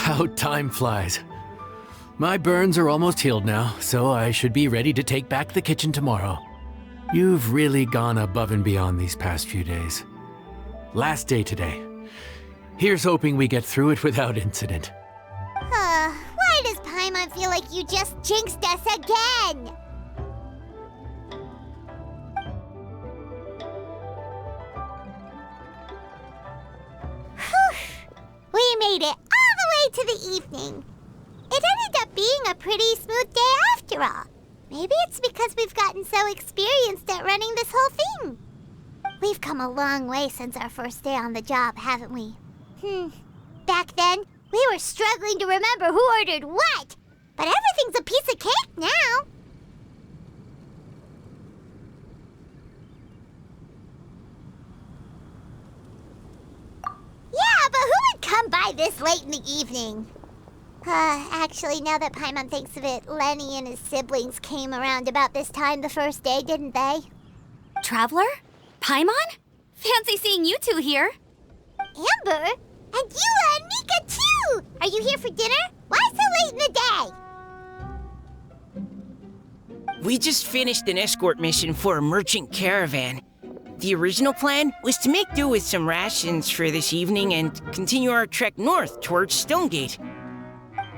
How time flies. My burns are almost healed now, so I should be ready to take back the kitchen tomorrow. You've really gone above and beyond these past few days. Last day today. Here's hoping we get through it without incident. Why does Paimon feel like you just jinxed us again? We made it all the way to the evening. It ended up being a pretty smooth day after all. Maybe it's because we've gotten so experienced at running this whole thing. We've come a long way since our first day on the job, haven't we? Back then, we were struggling to remember who ordered what. But everything's a piece of cake now. Yeah, but who would come by this late in the evening? Actually, now that Paimon thinks of it, Lenny and his siblings came around about this time the first day, didn't they? Traveler? Paimon? Fancy seeing you two here. Ember? And Eola and Mika, too! Are you here for dinner? Why so late in the day? We just finished an escort mission for a merchant caravan. The original plan was to make do with some rations for this evening and continue our trek north towards Stonegate.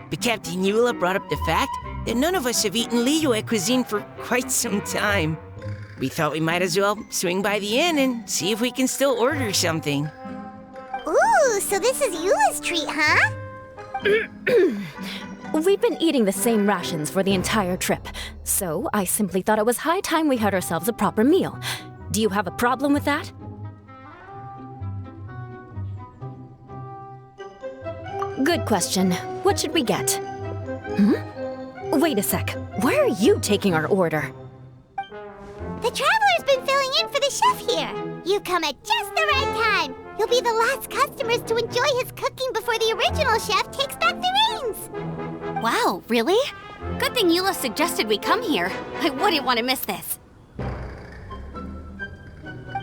But Captain Eola brought up the fact that none of us have eaten Liyue cuisine for quite some time. We thought we might as well swing by the inn and see if we can still order something. Ooh, so this is Eola's treat, huh? We've been eating the same rations for the entire trip, so I simply thought it was high time we had ourselves a proper meal. Do you have a problem with that? Good question. What should we get? Wait a sec. Why are you taking our order? The Traveler's been filling in for the chef here. You come at just the right time. You'll be the last customers to enjoy his cooking before the original chef takes back the reins. Wow, really? Good thing Eola suggested we come here. I wouldn't want to miss this.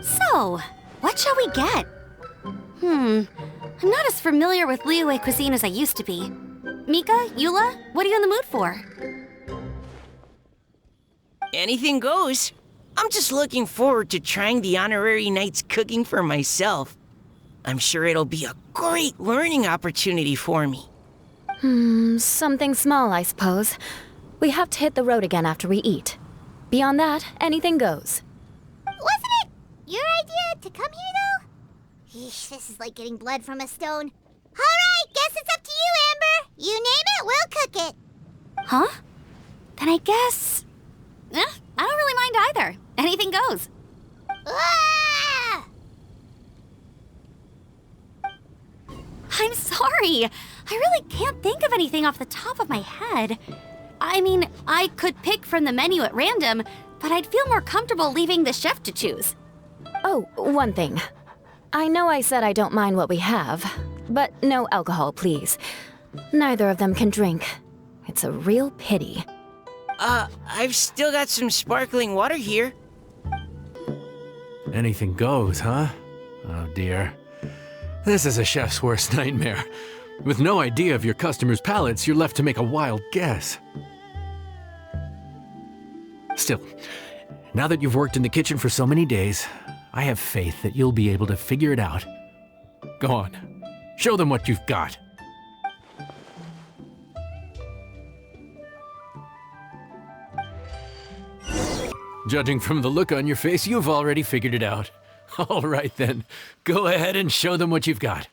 So, what shall we get? I'm not as familiar with Liyue cuisine as I used to be. Mika, Eola, what are you in the mood for? Anything goes. I'm just looking forward to trying the honorary knight's cooking for myself. I'm sure it'll be a great learning opportunity for me. Something small, I suppose. We have to hit the road again after we eat. Beyond that, anything goes. Wasn't it your idea to come here, though? Yeesh, this is like getting blood from a stone. All right, guess it's up to you, Ember. You name it, we'll cook it. Huh? Then I guess... I don't really mind either. Anything goes. Ah! I'm sorry. I really can't think of anything off the top of my head. I mean, I could pick from the menu at random, but I'd feel more comfortable leaving the chef to choose. Oh, one thing. I know I said I don't mind what we have, but no alcohol, please. Neither of them can drink. It's a real pity. I've still got some sparkling water here. Anything goes, huh? Oh dear. This is a chef's worst nightmare. With no idea of your customers' palates, you're left to make a wild guess. Still, now that you've worked in the kitchen for so many days, I have faith that you'll be able to figure it out. Go on, show them what you've got. Judging from the look on your face, you've already figured it out. All right then, go ahead and show them what you've got.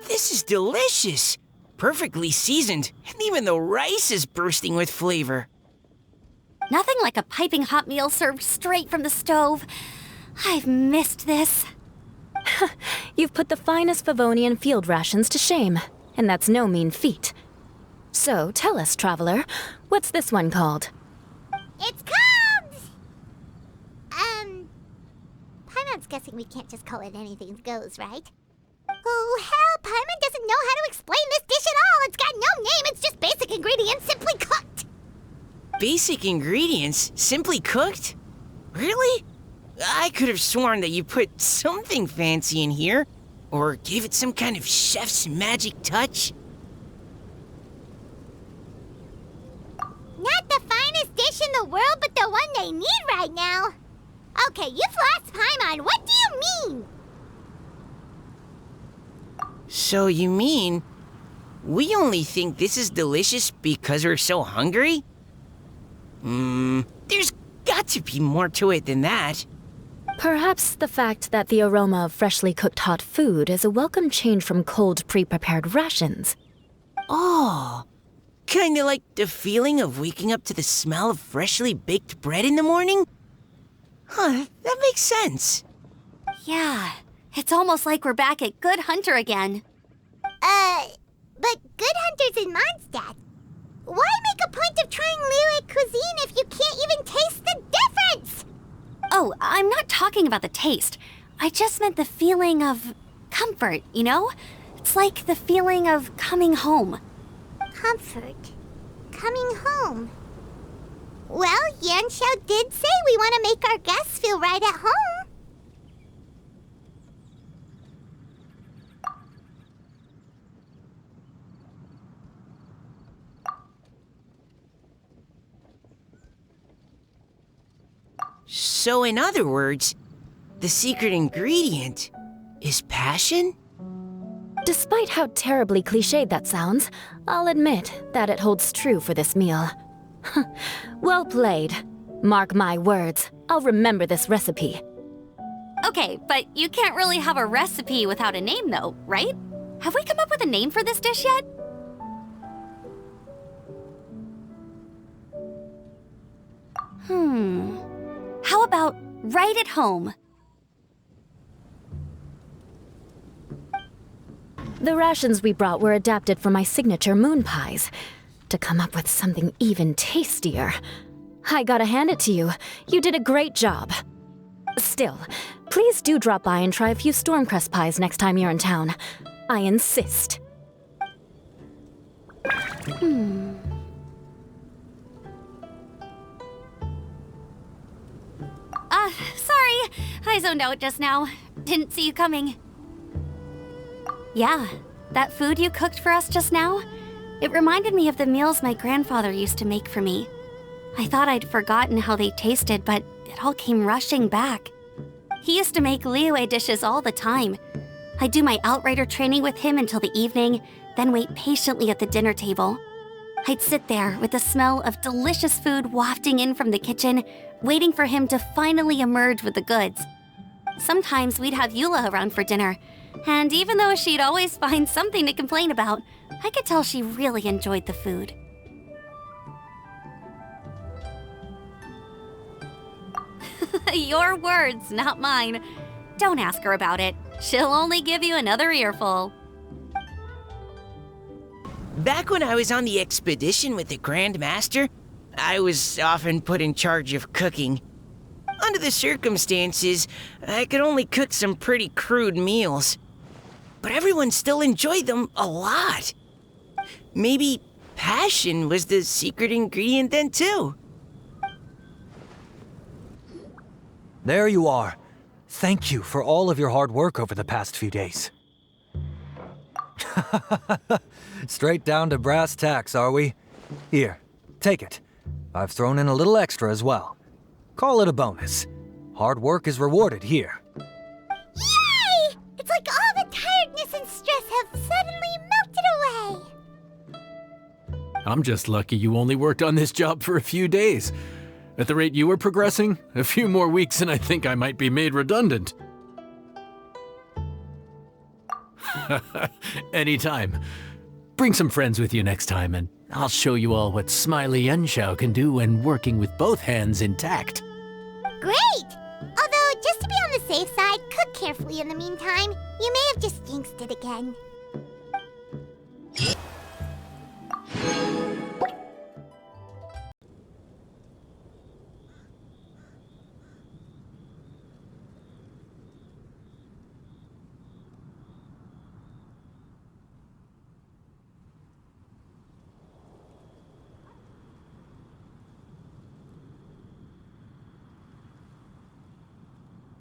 This is delicious. Perfectly seasoned, and even the rice is bursting with flavor. Nothing like a piping hot meal served straight from the stove. I've missed this. You've put the finest Favonian field rations to shame, and that's no mean feat. So, tell us, traveler, what's this one called? It's called... Paimon's guessing we can't just call it anything goes, right? Oh, hell, Paimon doesn't know how to explain this dish at all. It's got no name, it's just basic ingredients simply cooked. Basic ingredients? Simply cooked? Really? I could have sworn that you put something fancy in here, or gave it some kind of chef's magic touch. Not the finest dish in the world, but the one they need right now. Okay, you've lost Paimon. What do you mean? So you mean, we only think this is delicious because we're so hungry? There's got to be more to it than that. Perhaps the fact that the aroma of freshly cooked hot food is a welcome change from cold, pre-prepared rations. Oh, kinda like the feeling of waking up to the smell of freshly baked bread in the morning? Huh, that makes sense. Yeah, it's almost like we're back at Good Hunter again. But Good Hunter's in Mondstadt. Why make a point of trying Liyue cuisine if you can't even taste the difference? Oh, I'm not talking about the taste. I just meant the feeling of comfort, you know? It's like the feeling of coming home. Comfort. Coming home. Well, Yanxiao did say we want to make our guests feel right at home. So in other words, the secret ingredient is passion? Despite how terribly cliched that sounds, I'll admit that it holds true for this meal. Well played. Mark my words, I'll remember this recipe. Okay, but you can't really have a recipe without a name though, right? Have we come up with a name for this dish yet? How about right at home? The rations we brought were adapted from my signature moon pies. To come up with something even tastier. I gotta hand it to you. You did a great job. Still, please do drop by and try a few Stormcrest pies next time you're in town. I insist. Sorry. I zoned out just now. Didn't see you coming. Yeah, that food you cooked for us just now? It reminded me of the meals my grandfather used to make for me. I thought I'd forgotten how they tasted, but it all came rushing back. He used to make Liyue dishes all the time. I'd do my outrider training with him until the evening, then wait patiently at the dinner table. I'd sit there with the smell of delicious food wafting in from the kitchen, waiting for him to finally emerge with the goods. Sometimes we'd have Eula around for dinner, and even though she'd always find something to complain about, I could tell she really enjoyed the food. Your words, not mine. Don't ask her about it. She'll only give you another earful. Back when I was on the expedition with the Grand Master, I was often put in charge of cooking. Under the circumstances, I could only cook some pretty crude meals. But everyone still enjoyed them a lot. Maybe passion was the secret ingredient then, too. There you are. Thank you for all of your hard work over the past few days. Straight down to brass tacks, are we? Here, take it. I've thrown in a little extra as well. Call it a bonus. Hard work is rewarded here. Yay! It's like all the tiredness and stress have suddenly melted away. I'm just lucky you only worked on this job for a few days. At the rate you were progressing, a few more weeks and I think I might be made redundant. Anytime. Bring some friends with you next time and I'll show you all what Smiley Yenshao can do when working with both hands intact. Great! Although, just to be on the safe side, cook carefully in the meantime. You may have just jinxed it again.